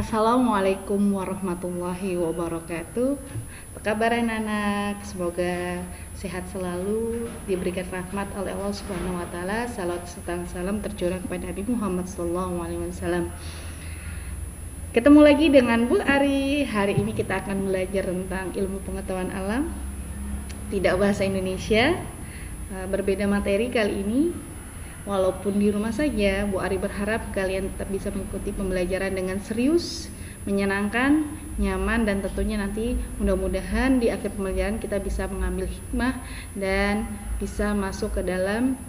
Assalamualaikum warahmatullahi wabarakatuh. Apa kabar anak-anak? Semoga sehat selalu, diberikan rahmat oleh Allah Subhanahu wa taala. Salawat serta salam tercurah kepada Nabi Muhammad SAW. Ketemu lagi dengan Bu Ari. Hari ini kita akan belajar tentang ilmu pengetahuan alam, tidak bahasa Indonesia. Berbeda materi kali ini. Walaupun di rumah saja, Bu Ari berharap kalian tetap bisa mengikuti pembelajaran dengan serius, menyenangkan, nyaman, dan tentunya nanti mudah-mudahan di akhir pembelajaran kita bisa mengambil hikmah dan bisa masuk ke dalam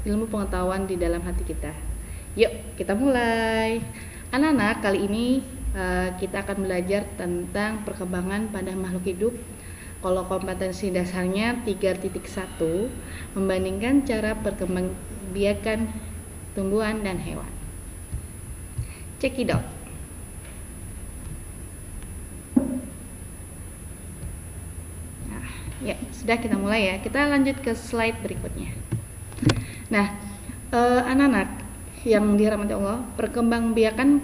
ilmu pengetahuan di dalam hati kita. Yuk, kita mulai. Anak-anak, kali ini kita akan belajar tentang perkembangan pada makhluk hidup. Kalau kompetensi dasarnya 3.1 membandingkan cara perkembangbiakan tumbuhan dan hewan. Cekidot. Nah, ya sudah, kita mulai ya. Kita lanjut ke slide berikutnya. Nah, anak-anak yang dirahmati Allah, perkembangbiakan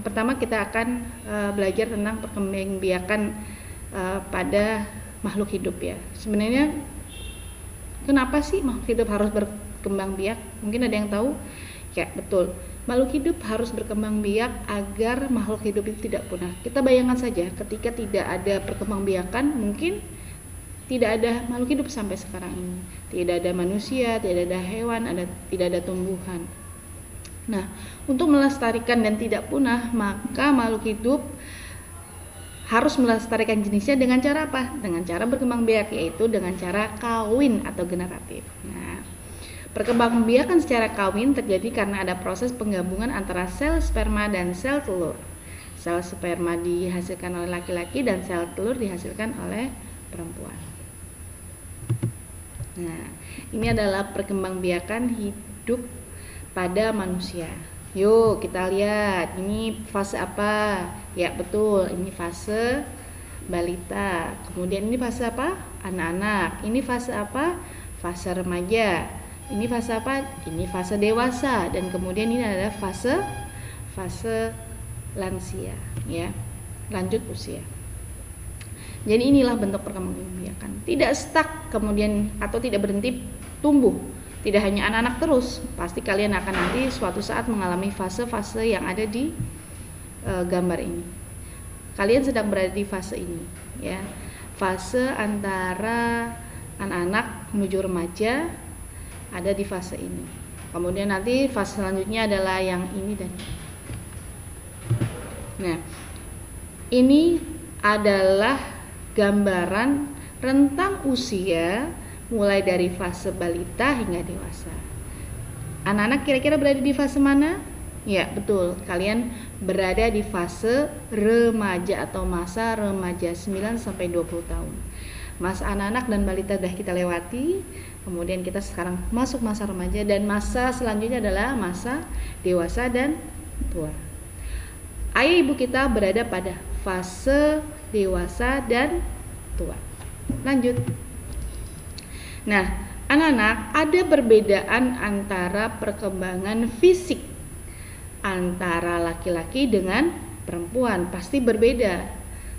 pertama kita akan belajar tentang perkembangbiakan pada makhluk hidup ya. Sebenarnya kenapa sih makhluk hidup harus berkembang biak? Mungkin ada yang tahu? Ya, betul. Makhluk hidup harus berkembang biak agar makhluk hidup itu tidak punah. Kita bayangkan saja ketika tidak ada perkembangbiakan, mungkin tidak ada makhluk hidup sampai sekarang ini. Tidak ada manusia, tidak ada hewan, tidak ada tumbuhan. Nah, untuk melestarikan dan tidak punah, maka makhluk hidup harus melestarikan jenisnya dengan cara apa? Dengan cara berkembang biak, yaitu dengan cara kawin atau generatif. Nah, perkembangbiakan secara kawin terjadi karena ada proses penggabungan antara sel sperma dan sel telur. Sel sperma dihasilkan oleh laki-laki dan sel telur dihasilkan oleh perempuan. Nah, ini adalah perkembangbiakan hidup pada manusia. Yuk kita lihat, ini fase apa? Ya betul, ini fase balita. Kemudian ini fase apa? Anak-anak. Ini fase apa? Fase remaja. Ini fase apa? Ini fase dewasa. Dan kemudian ini adalah fase lansia, ya. Lanjut usia. Jadi inilah bentuk perkembangbiakan. Tidak stuck kemudian atau tidak berhenti tumbuh. Tidak hanya anak-anak terus, pasti kalian akan nanti suatu saat mengalami fase-fase yang ada di gambar ini. Kalian sedang berada di fase ini, ya. Fase antara anak-anak menuju remaja ada di fase ini. Kemudian nanti fase selanjutnya adalah yang ini dan ini. Nah, ini adalah gambaran rentang usia mulai dari fase balita hingga dewasa. Anak-anak kira-kira berada di fase mana? Ya, betul. Kalian berada di fase remaja atau masa remaja 9 sampai 20 tahun. Masa anak-anak dan balita sudah kita lewati. Kemudian kita sekarang masuk masa remaja dan masa selanjutnya adalah masa dewasa dan tua. Ayah ibu kita berada pada fase dewasa dan tua. Lanjut. Nah, anak-anak, ada perbedaan antara perkembangan fisik antara laki-laki dengan perempuan, pasti berbeda.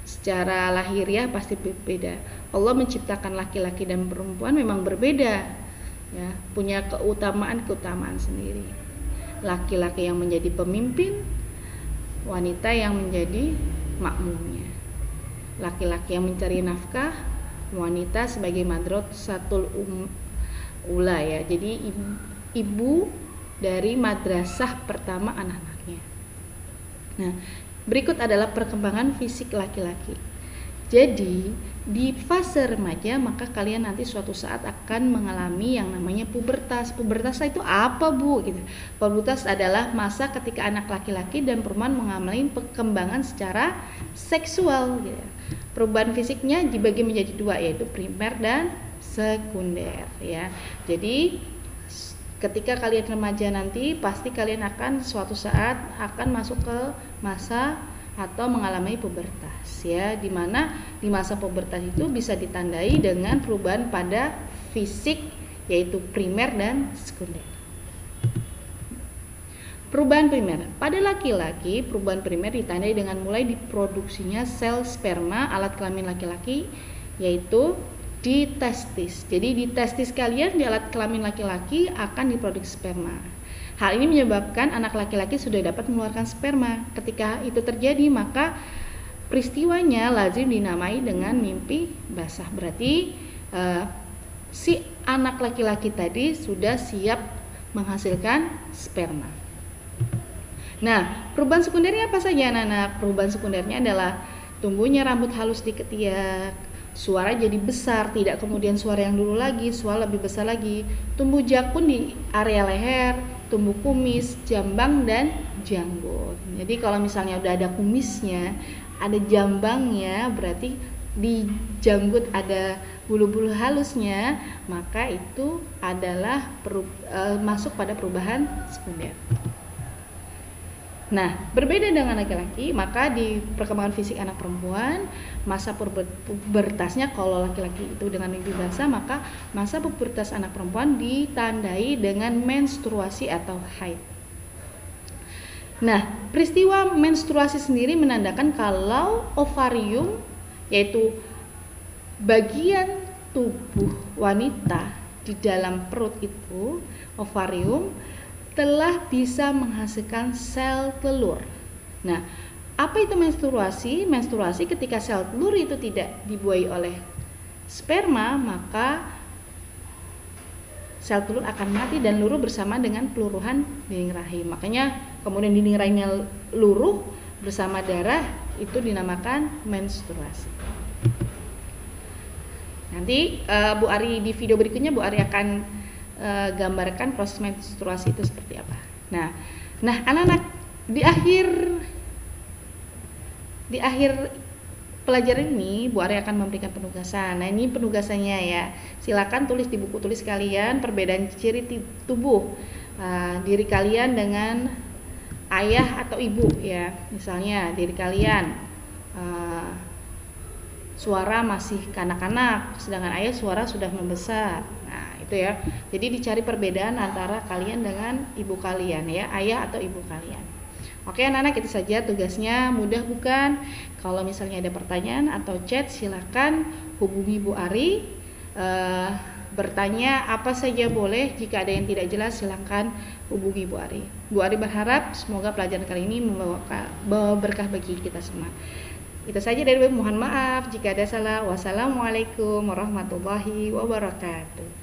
Secara lahiriah pasti berbeda. Allah menciptakan laki-laki dan perempuan memang berbeda, ya, punya keutamaan sendiri. Laki-laki yang menjadi pemimpin, wanita yang menjadi makmumnya. Laki-laki yang mencari nafkah, wanita sebagai madrasatul ula, ya. Jadi ibu dari madrasah pertama anak-anaknya. Nah, berikut adalah perkembangan fisik laki-laki. Jadi di fase remaja maka kalian nanti suatu saat akan mengalami yang namanya pubertas. Pubertas itu apa, Bu? Gitu. Pubertas adalah masa ketika anak laki-laki dan perempuan mengalami perkembangan secara seksual, gitu. Perubahan fisiknya dibagi menjadi dua, yaitu primer dan sekunder, ya. Jadi ketika kalian remaja nanti pasti kalian akan suatu saat akan masuk ke masa atau mengalami pubertas, ya, dimana di masa pubertas itu bisa ditandai dengan perubahan pada fisik yaitu primer dan sekunder. Perubahan primer. Pada laki-laki, perubahan primer ditandai dengan mulai diproduksinya sel sperma alat kelamin laki-laki, yaitu di testis. Jadi di testis kalian, di alat kelamin laki-laki akan diproduksi sperma. Hal ini menyebabkan anak laki-laki sudah dapat mengeluarkan sperma. Ketika itu terjadi, maka peristiwanya lazim dinamai dengan mimpi basah. Berarti si anak laki-laki tadi sudah siap menghasilkan sperma. Nah, perubahan sekundernya apa saja anak-anak? Perubahan sekundernya adalah tumbuhnya rambut halus di ketiak, suara jadi besar, tidak kemudian suara yang dulu lagi, suara lebih besar lagi, tumbuh jakun di area leher, tumbuh kumis, jambang, dan janggut. Jadi kalau misalnya udah ada kumisnya, ada jambangnya, berarti di janggut ada bulu-bulu halusnya, maka itu adalah masuk pada perubahan sekunder. Nah, berbeda dengan laki-laki, maka di perkembangan fisik anak perempuan, masa pubertasnya kalau laki-laki itu dengan mimpi basah, maka masa pubertas anak perempuan ditandai dengan menstruasi atau haid. Nah, peristiwa menstruasi sendiri menandakan kalau ovarium, yaitu bagian tubuh wanita di dalam perut itu, ovarium, telah bisa menghasilkan sel telur. Nah, apa itu menstruasi? Menstruasi ketika sel telur itu tidak dibuahi oleh sperma, maka sel telur akan mati dan luruh bersama dengan peluruhan dinding rahim. Makanya kemudian dinding rahimnya luruh bersama darah, itu dinamakan menstruasi. Nanti Bu Ari di video berikutnya Bu Ari akan gambarkan proses menstruasi itu seperti apa. Nah anak-anak, di akhir pelajaran ini Bu Ari akan memberikan penugasan. Nah, ini penugasannya ya. Silakan tulis di buku tulis kalian perbedaan ciri tubuh diri kalian dengan ayah atau ibu ya. Misalnya diri kalian suara masih kanak-kanak, sedangkan ayah suara sudah membesar. Nah, itu ya. Jadi dicari perbedaan antara kalian dengan ibu kalian ya, ayah atau ibu kalian. Oke anak-anak, itu saja tugasnya. Mudah bukan? Kalau misalnya ada pertanyaan atau chat, silakan hubungi Bu Ari. Bertanya apa saja boleh. Jika ada yang tidak jelas, silakan hubungi Bu Ari. Bu Ari berharap semoga pelajaran kali ini membawa berkah bagi kita semua. Itu saja dari mohon maaf jika ada salah. Wassalamualaikum warahmatullahi wabarakatuh.